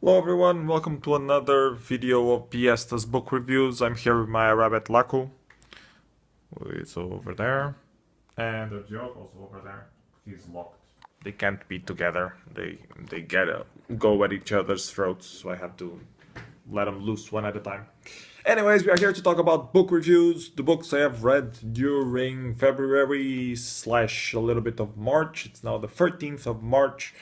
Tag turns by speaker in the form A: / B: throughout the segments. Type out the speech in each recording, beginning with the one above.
A: Hello everyone, welcome to another video of Piesta's book reviews. I'm here with my rabbit Laku. It's over there. And the dog also over there. He's locked. They can't be together. They gotta go at each other's throats, so I have to let them loose one at a time. Anyways, we are here to talk about book reviews, the books I have read during February slash a little bit of March. It's now the 13th of March.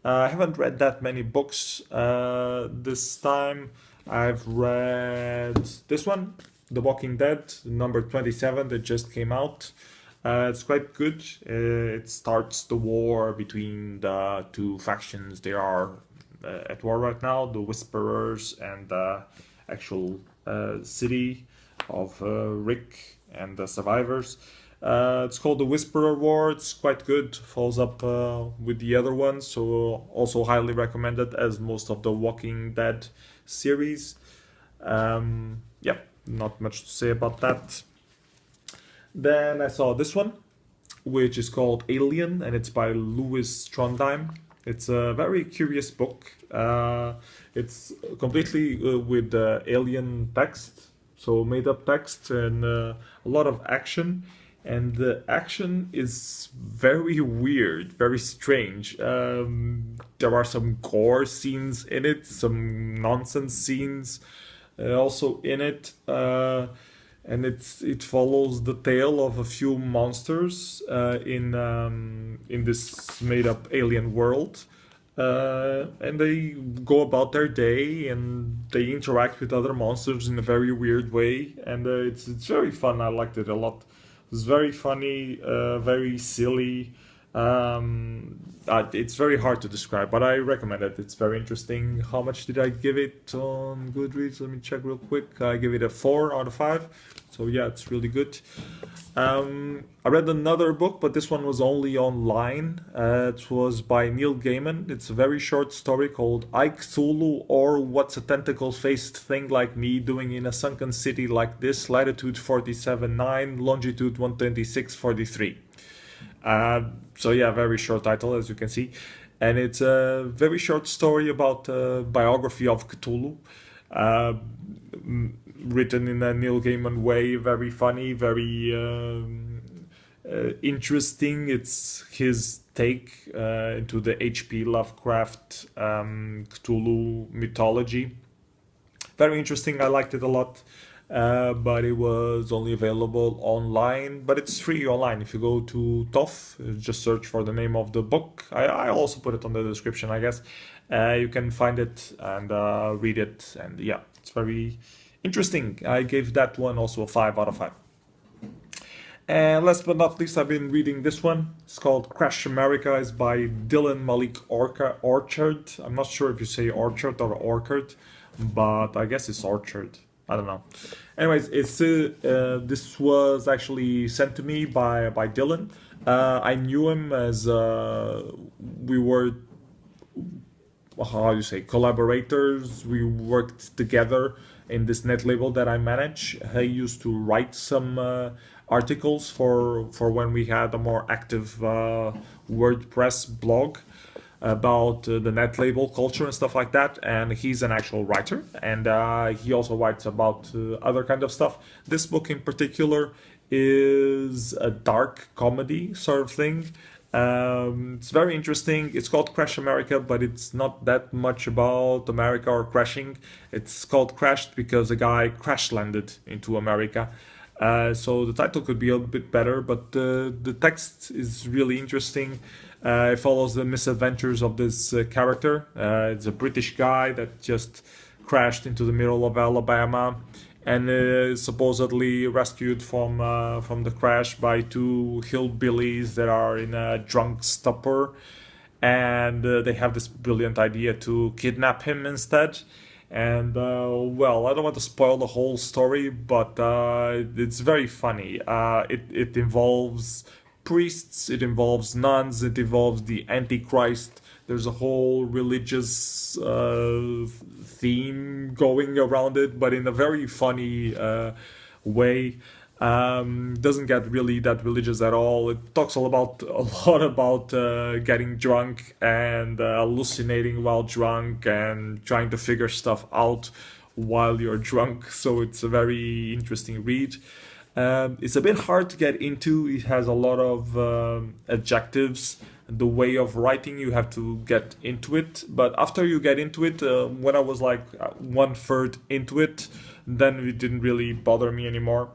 A: I haven't read that many books this time. I've read this one, The Walking Dead, number 27, that just came out. It's quite good. It starts the war between the two factions. They are at war right now, the Whisperers and the actual city of Rick and the survivors. It's called the Whisperer War. It's quite good. Follows up with the other ones, so also highly recommended as most of the Walking Dead series. Yeah, not much to say about that. Then I saw this one, which is called A.L.I.E.E.N, and it's by Louis Trondheim. It's a very curious book. It's completely with alien text, so made up text and a lot of action. And the action is very weird, very strange. There are some gore scenes in it, some nonsense scenes also in it. And it follows the tale of a few monsters in this made up alien world, and they go about their day and they interact with other monsters in a very weird way, and it's very fun. I liked it a lot. It's very funny, very silly. It's very hard to describe, but I recommend it. It's very interesting. How much did I give it on Goodreads? Let me check real quick. I give it a 4 out of 5. So yeah, it's really good. I read another book, but this one was only online. It was by Neil Gaiman. It's a very short story called Cthulhu, or What's a Tentacle-Faced Thing Like Me Doing in a Sunken City Like This, Latitude 47.9, Longitude 126.43. So yeah, very short title, as you can see, and it's a very short story about biography of Cthulhu, written in a Neil Gaiman way. Very funny, very interesting. It's his take into the H.P. Lovecraft Cthulhu mythology. Very interesting. I liked it a lot. But it was only available online, but it's free online. If you go to TOF, just search for the name of the book. I also put it on the description, I guess. You can find it and read it, and yeah, it's very interesting. I gave that one also a 5 out of 5. And last but not least, I've been reading this one. It's called Crash America. It's by Malik Orchard. I'm not sure if you say Orchard or Orchard, but I guess it's Orchard. I don't know. Anyways, it's this was actually sent to me by Dylan. I knew him as we were, how do you say, collaborators. We worked together in this net label that I manage. He used to write some articles for when we had a more active WordPress blog about the net label culture and stuff like that, and he's an actual writer, and he also writes about other kind of stuff. This book in particular is a dark comedy sort of thing. It's very interesting. It's called Crash America, but it's not that much about America or crashing. It's called Crashed because a guy crash landed into America. So the title could be a bit better, but the text is really interesting. It follows the misadventures of this character. It's a British guy that just crashed into the middle of Alabama and is supposedly rescued from the crash by two hillbillies that are in a drunk stupor, and they have this brilliant idea to kidnap him instead. And well, I don't want to spoil the whole story, but it's very funny. It involves priests, it involves nuns, it involves the Antichrist. There's a whole religious theme going around it, but in a very funny way. Doesn't get really that religious at all. It talks a lot about getting drunk and hallucinating while drunk and trying to figure stuff out while you're drunk. So it's a very interesting read. It's a bit hard to get into. It has a lot of adjectives. The way of writing, you have to get into it. But after you get into it, when I was like 1/3 into it, then it didn't really bother me anymore.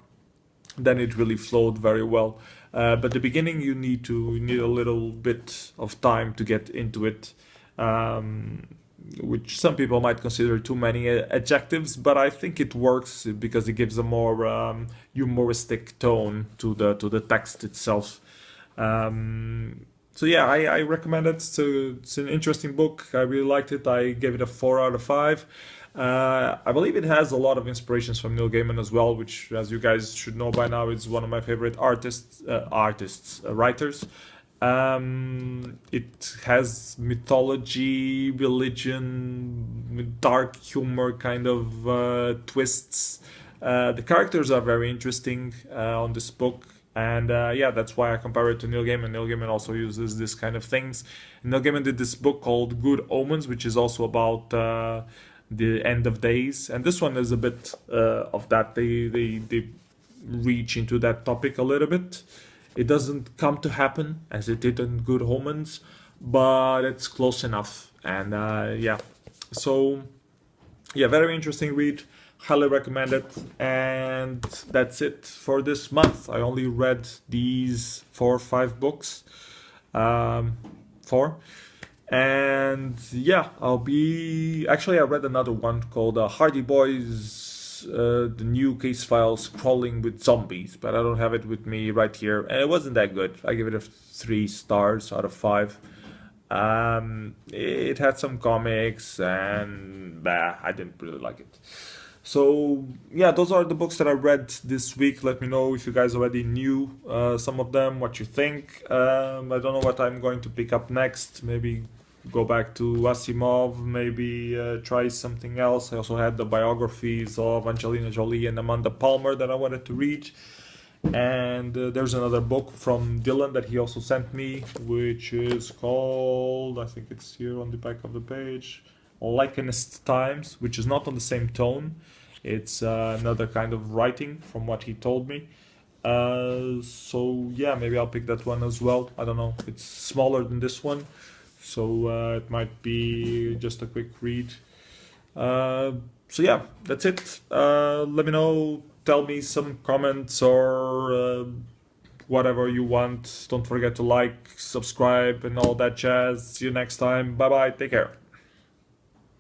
A: Then it really flowed very well. But the beginning, you need a little bit of time to get into it, which some people might consider too many adjectives, but I think it works because it gives a more humoristic tone to the text itself. So yeah, I recommend it. So it's an interesting book. I really liked it. I gave it a 4 out of 5. I believe it has a lot of inspirations from Neil Gaiman as well, which, as you guys should know by now, is one of my favorite writers. It has mythology, religion, dark humor kind of twists. The characters are very interesting on this book. And yeah, that's why I compare it to Neil Gaiman. Neil Gaiman also uses this kind of things. Neil Gaiman did this book called Good Omens, which is also about the end of days. And this one is a bit of that. They reach into that topic a little bit. It doesn't come to happen as it did in Good Omens, but it's close enough. And yeah, so yeah, very interesting read. Highly recommend it. And that's it for this month. I only read these 4 or 5 books. 4. And yeah, I read another one called Hardy Boys, the new case files crawling with zombies, but I don't have it with me right here. And it wasn't that good. I give it a 3 stars out of 5. It had some comics and I didn't really like it. So yeah, those are the books that I read this week. Let me know if you guys already knew some of them, what you think. I don't know what I'm going to pick up next. Maybe go back to Asimov, maybe try something else. I also had the biographies of Angelina Jolie and Amanda Palmer that I wanted to read. And there's another book from Dylan that he also sent me, which is called, I think it's here on the back of the page, Likenist Times, which is not on the same tone. It's another kind of writing from what he told me. So yeah, maybe I'll pick that one as well. I don't know. It's smaller than this one, so it might be just a quick read. So yeah, that's it. Let me know. Tell me some comments or whatever you want. Don't forget to like, subscribe, and all that jazz. See you next time. Bye bye. Take care.